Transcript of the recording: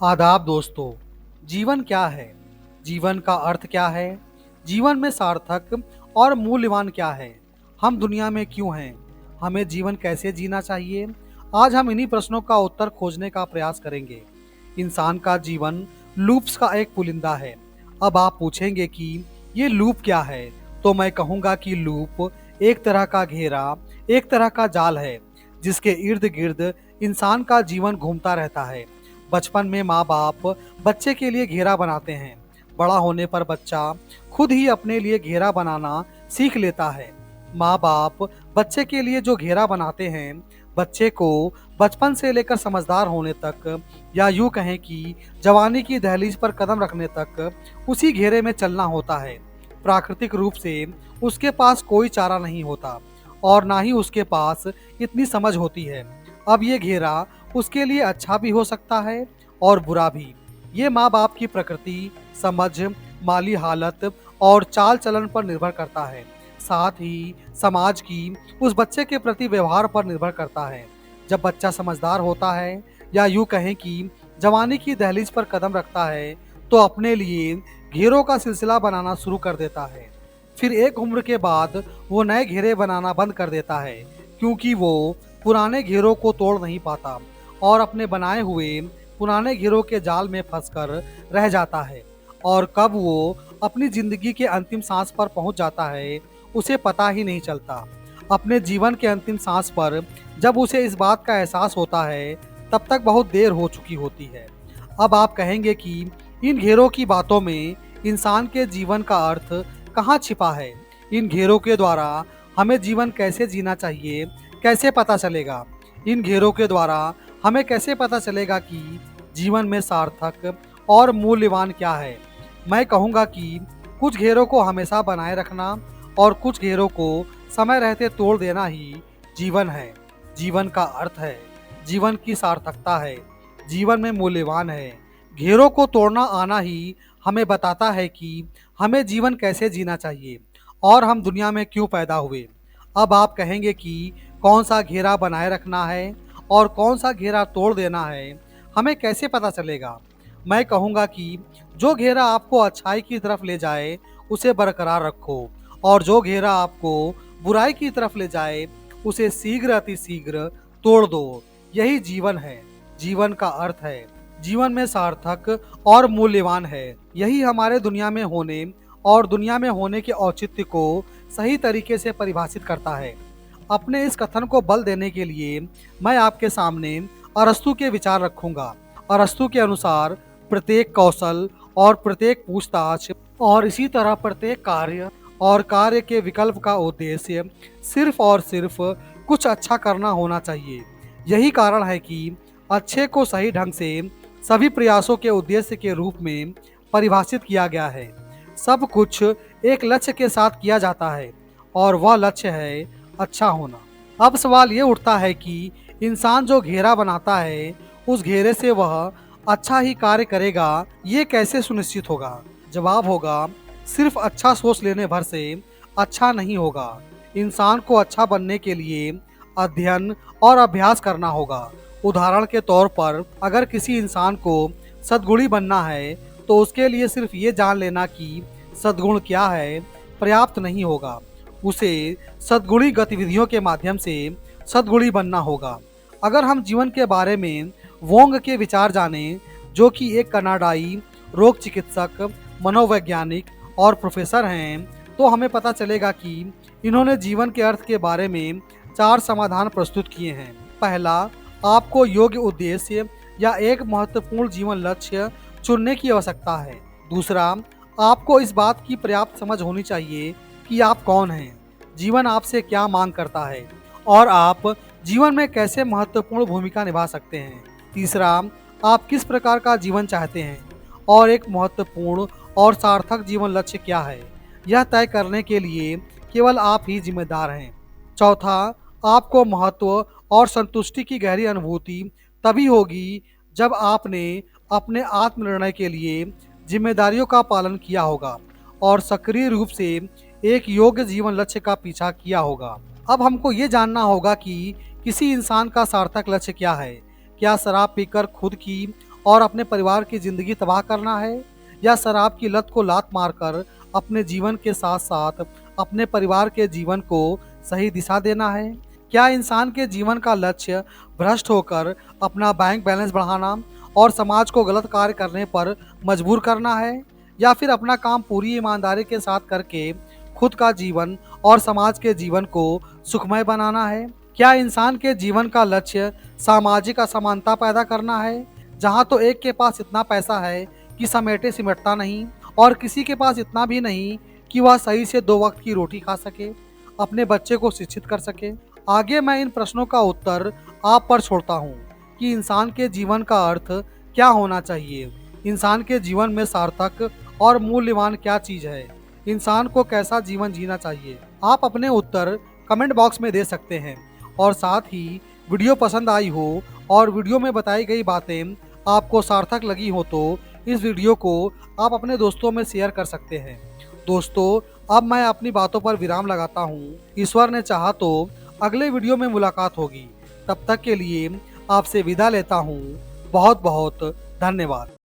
आदाब दोस्तों। जीवन क्या है? जीवन का अर्थ क्या है? जीवन में सार्थक और मूल्यवान क्या है? हम दुनिया में क्यों हैं? हमें जीवन कैसे जीना चाहिए? आज हम इन्हीं प्रश्नों का उत्तर खोजने का प्रयास करेंगे। इंसान का जीवन लूप्स का एक पुलिंदा है। अब आप पूछेंगे कि ये लूप क्या है? तो मैं कहूँगा कि लूप एक तरह का घेरा, एक तरह का जाल है जिसके इर्द गिर्द इंसान का जीवन घूमता रहता है। बचपन में माँ बाप बच्चे के लिए घेरा बनाते हैं। बड़ा होने पर बच्चा खुद ही अपने लिए घेरा बनाना सीख लेता है। माँ बाप बच्चे के लिए जो घेरा बनाते हैं, बच्चे को बचपन से लेकर समझदार होने तक, या यूं कहें कि जवानी की दहलीज पर कदम रखने तक उसी घेरे में चलना होता है। प्राकृतिक रूप से उसके पास कोई चारा नहीं होता और ना ही उसके पास इतनी समझ होती है। अब ये घेरा उसके लिए अच्छा भी हो सकता है और बुरा भी। ये माँ बाप की प्रकृति, समझ, माली हालत और चाल चलन पर निर्भर करता है। साथ ही समाज की उस बच्चे के प्रति व्यवहार पर निर्भर करता है। जब बच्चा समझदार होता है, या यूं कहें कि जवानी की दहलीज पर कदम रखता है, तो अपने लिए घेरों का सिलसिला बनाना शुरू कर देता है। फिर एक उम्र के बाद वो नए घेरे बनाना बंद कर देता है, क्योंकि वो पुराने घेरों को तोड़ नहीं पाता और अपने बनाए हुए पुराने घेरों के जाल में फंसकर रह जाता है। और कब वो अपनी जिंदगी के अंतिम सांस पर पहुंच जाता है, उसे पता ही नहीं चलता। अपने जीवन के अंतिम सांस पर जब उसे इस बात का एहसास होता है, तब तक बहुत देर हो चुकी होती है। अब आप कहेंगे कि इन घेरों की बातों में इंसान के जीवन का अर्थ कहाँ छिपा है? इन घेरों के द्वारा हमें जीवन कैसे जीना चाहिए, कैसे पता चलेगा? इन घेरों के द्वारा हमें कैसे पता चलेगा कि जीवन में सार्थक और मूल्यवान क्या है? मैं कहूँगा कि कुछ घेरों को हमेशा बनाए रखना और कुछ घेरों को समय रहते तोड़ देना ही जीवन है। जीवन का अर्थ है, जीवन की सार्थकता है, जीवन में मूल्यवान है। घेरों को तोड़ना आना ही हमें बताता है कि हमें जीवन कैसे जीना चाहिए और हम दुनिया में क्यों पैदा हुए। अब आप कहेंगे कि कौन सा घेरा बनाए रखना है और कौन सा घेरा तोड़ देना है, हमें कैसे पता चलेगा? मैं कहूँगा कि जो घेरा आपको अच्छाई की तरफ ले जाए, उसे बरकरार रखो, और जो घेरा आपको बुराई की तरफ ले जाए, उसे शीघ्र अतिशीघ्र तोड़ दो। यही जीवन है, जीवन का अर्थ है, जीवन में सार्थक और मूल्यवान है। यही हमारे दुनिया में होने और दुनिया में होने के औचित्य को सही तरीके से परिभाषित करता है। अपने इस कथन को बल देने के लिए मैं आपके सामने अरस्तु के विचार रखूंगा। अरस्तु के अनुसार प्रत्येक कौशल और प्रत्येक पूछताछ और इसी तरह प्रत्येक कार्य और कार्य के विकल्प का उद्देश्य सिर्फ और सिर्फ कुछ अच्छा करना होना चाहिए। यही कारण है कि अच्छे को सही ढंग से सभी प्रयासों के उद्देश्य के रूप में परिभाषित किया गया है। सब कुछ एक लक्ष्य के साथ किया जाता है और वह लक्ष्य है अच्छा होना। अब सवाल ये उठता है कि इंसान जो घेरा बनाता है, उस घेरे से वह अच्छा ही कार्य करेगा, ये कैसे सुनिश्चित होगा? जवाब होगा, सिर्फ अच्छा सोच लेने भर से अच्छा नहीं होगा। इंसान को अच्छा बनने के लिए अध्ययन और अभ्यास करना होगा। उदाहरण के तौर पर अगर किसी इंसान को सद्गुणी बनना है, तो उसके लिए सिर्फ ये जान लेना कि सद्गुण क्या है पर्याप्त नहीं होगा। उसे सद्गुणी गतिविधियों के माध्यम से सद्गुणी बनना होगा। अगर हम जीवन के बारे में वोंग के विचार जानें, जो कि एक कनाडाई रोग चिकित्सक, मनोवैज्ञानिक और प्रोफेसर हैं, तो हमें पता चलेगा कि इन्होंने जीवन के अर्थ के बारे में 4 समाधान प्रस्तुत किए हैं। पहला, आपको योग्य उद्देश्य या एक महत्वपूर्ण जीवन लक्ष्य चुनने की आवश्यकता है। दूसरा, आपको इस बात की पर्याप्त समझ होनी चाहिए कि आप कौन हैं, जीवन आपसे क्या मांग करता है और आप जीवन में कैसे महत्वपूर्ण भूमिका निभा सकते हैं। तीसरा, आप किस प्रकार का जीवन चाहते हैं और एक महत्वपूर्ण और सार्थक जीवन लक्ष्य क्या है, यह तय करने के लिए केवल आप ही जिम्मेदार हैं। चौथा, आपको महत्व और संतुष्टि की गहरी अनुभूति तभी होगी जब आपने अपने आत्मनिर्णय के लिए जिम्मेदारियों का पालन किया होगा और सक्रिय रूप से एक योग्य जीवन लक्ष्य का पीछा किया होगा। अब हमको ये जानना होगा कि किसी इंसान का सार्थक लक्ष्य क्या है। क्या शराब पीकर खुद की और अपने परिवार की जिंदगी तबाह करना है, या शराब की लत को लात मारकर अपने जीवन के साथ साथ अपने परिवार के जीवन को सही दिशा देना है? क्या इंसान के जीवन का लक्ष्य भ्रष्ट होकर अपना बैंक बैलेंस बढ़ाना और समाज को गलत कार्य करने पर मजबूर करना है, या फिर अपना काम पूरी ईमानदारी के साथ करके खुद का जीवन और समाज के जीवन को सुखमय बनाना है? क्या इंसान के जीवन का लक्ष्य सामाजिक असमानता पैदा करना है, जहाँ तो एक के पास इतना पैसा है कि समेटे सिमटता नहीं, और किसी के पास इतना भी नहीं कि वह सही से 2 वक्त की रोटी खा सके, अपने बच्चे को शिक्षित कर सके? आगे मैं इन प्रश्नों का उत्तर आप पर छोड़ता हूँ कि इंसान के जीवन का अर्थ क्या होना चाहिए, इंसान के जीवन में सार्थक और मूल्यवान क्या चीज़ है, इंसान को कैसा जीवन जीना चाहिए। आप अपने उत्तर कमेंट बॉक्स में दे सकते हैं, और साथ ही वीडियो पसंद आई हो और वीडियो में बताई गई बातें आपको सार्थक लगी हो तो इस वीडियो को आप अपने दोस्तों में शेयर कर सकते हैं। दोस्तों, अब मैं अपनी बातों पर विराम लगाता हूँ। ईश्वर ने चाहा तो अगले वीडियो में मुलाकात होगी। तब तक के लिए आपसे विदा लेता हूँ। बहुत बहुत धन्यवाद।